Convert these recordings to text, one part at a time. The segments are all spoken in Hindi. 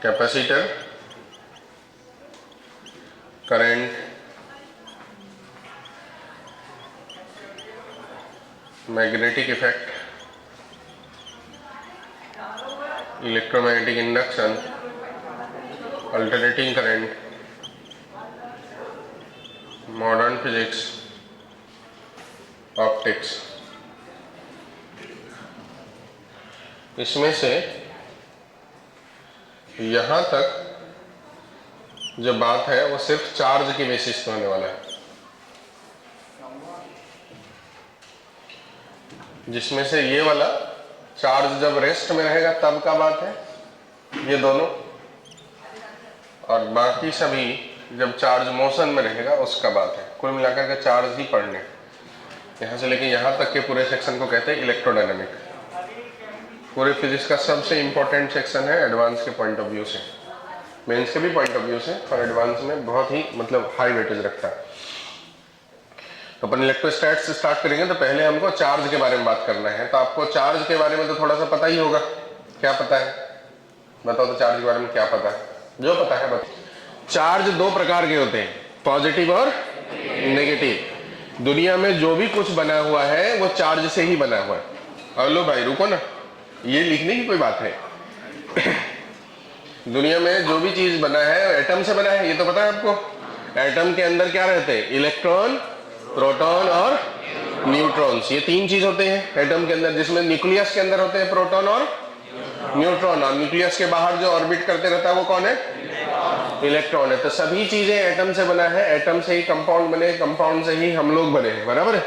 Capacitor, current, magnetic effect, electromagnetic induction, alternating current, modern physics, optics. इसमें से यहां तक जो बात है वो सिर्फ चार्ज के बेसिस पे होने वाला है, जिसमें से ये वाला चार्ज जब रेस्ट में रहेगा तब का बात है, ये दोनों, और बाकी सभी जब चार्ज मोशन में रहेगा उसका बात है। कुल मिलाकर के चार्ज ही पढ़ने, यहाँ से लेके यहाँ तक के पूरे सेक्शन को कहते हैं इलेक्ट्रोडायनामिक। पूरे फिजिक्स का सबसे इंपॉर्टेंट सेक्शन है एडवांस के पॉइंट ऑफ व्यू से, मेंस के भी पॉइंट ऑफ व्यू से, और एडवांस में बहुत ही मतलब हाई वेटेज रखता है। तो अपन इलेक्ट्रोस्टैट्स से स्टार्ट करेंगे तो पहले हमको चार्ज के बारे में बात करना है। तो आपको चार्ज के बारे में तो थोड़ा सा पता ही होगा, क्या पता है बताओ तो, चार्ज के बारे में क्या पता है? जो पता है बताओ। चार्ज दो प्रकार के होते हैं, पॉजिटिव और नेगेटिव। दुनिया में जो भी कुछ बना हुआ है वो चार्ज से ही बना हुआ है। और लो भाई रुको ना, ये लिखने की कोई बात है। दुनिया में जो भी चीज बना है एटम से बना है, ये तो पता है आपको। एटम के अंदर क्या रहते हैं? इलेक्ट्रॉन, प्रोटॉन और न्यूट्रॉन्स, ये तीन चीज होते हैं एटम के अंदर, जिसमें न्यूक्लियस के अंदर होते हैं प्रोटॉन और न्यूट्रॉन, और न्यूक्लियस के बाहर जो ऑर्बिट करते रहता है वो कौन है? इलेक्ट्रॉन है। तो सभी चीजें एटम से बना है, एटम से ही कंपाउंड बने, कंपाउंड से ही हम लोग बने हैं, बराबर है।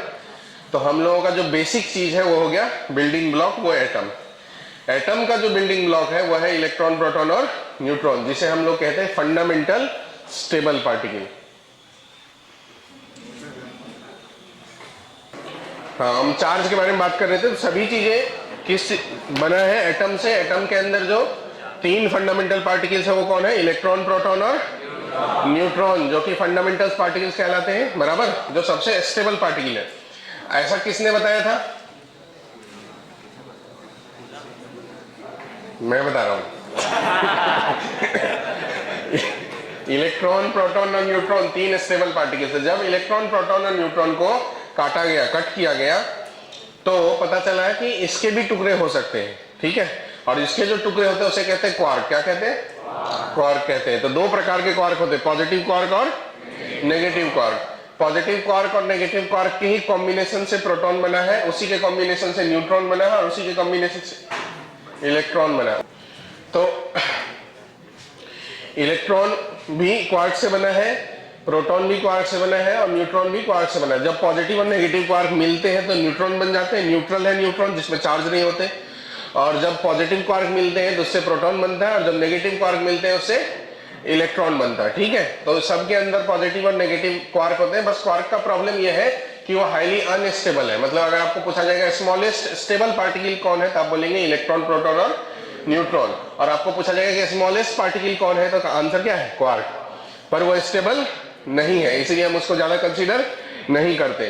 तो हम लोगों का जो बेसिक चीज है वो हो गया बिल्डिंग ब्लॉक, वो एटम। एटम का जो बिल्डिंग ब्लॉक है वो है इलेक्ट्रॉन, प्रोटॉन और न्यूट्रॉन, जिसे हम लोग कहते हैं फंडामेंटल स्टेबल पार्टिकल। हाँ, हम चार्ज के बारे में बात कर रहे थे। तो सभी चीजें किस बना है? एटम से। एटम के अंदर जो तीन फंडामेंटल पार्टिकल्स है वो कौन है? इलेक्ट्रॉन, प्रोटॉन और न्यूट्रॉन, जो कि फंडामेंटल पार्टिकल्स कहलाते हैं, बराबर, जो सबसे स्टेबल पार्टिकल है। ऐसा किसने बताया था? मैं बता रहा हूं। इलेक्ट्रॉन, प्रोटॉन और न्यूट्रॉन तीन स्टेबल पार्टिकल्स है। जब इलेक्ट्रॉन, प्रोटॉन और न्यूट्रॉन को काटा गया, कट किया गया, तो पता चला है कि इसके भी टुकड़े हो सकते हैं, ठीक है। और इसके जो टुकड़े होते हैं उसे कहते हैं क्वार्क। क्या कहते हैं? क्वार्क कहते हैं। तो दो प्रकार के क्वार्क होते हैं, पॉजिटिव क्वार्क और नेगेटिव क्वार्क। पॉजिटिव क्वार्क और नेगेटिव क्वार्क के ही कॉम्बिनेशन से प्रोटॉन बना है, उसी के कॉम्बिनेशन से न्यूट्रॉन बना है, और उसी के कॉम्बिनेशन से इलेक्ट्रॉन बना है। तो इलेक्ट्रॉन भी क्वार्क से बना है, प्रोटॉन भी क्वार्क से बना है, और न्यूट्रॉन भी क्वार्क से बना है। जब पॉजिटिव और नेगेटिव क्वार्क मिलते हैं तो न्यूट्रॉन बन जाते हैं। न्यूट्रल है न्यूट्रॉन, जिसमें चार्ज नहीं होते। और जब पॉजिटिव क्वार्क मिलते हैं तो उससे प्रोटॉन बनता है, और जब नेगेटिव क्वार्क मिलते हैं उससे इलेक्ट्रॉन बनता है, ठीक है। तो सबके अंदर पॉजिटिव और नेगेटिव क्वार्क होते हैं। बस क्वार्क का प्रॉब्लम यह है कि वो हाईली अनस्टेबल है। मतलब अगर आपको पूछा जाएगा स्मॉलेस्ट स्टेबल पार्टिकल कौन है, तो आप बोलेंगे इलेक्ट्रॉन, प्रोटॉन और न्यूट्रॉन। और आपको पूछा जाएगा कि स्मॉलेस्ट पार्टिकल कौन है, तो आंसर क्या है? क्वार्क। पर वो स्टेबल नहीं है, इसलिए हम उसको ज्यादा कंसीडर नहीं करते।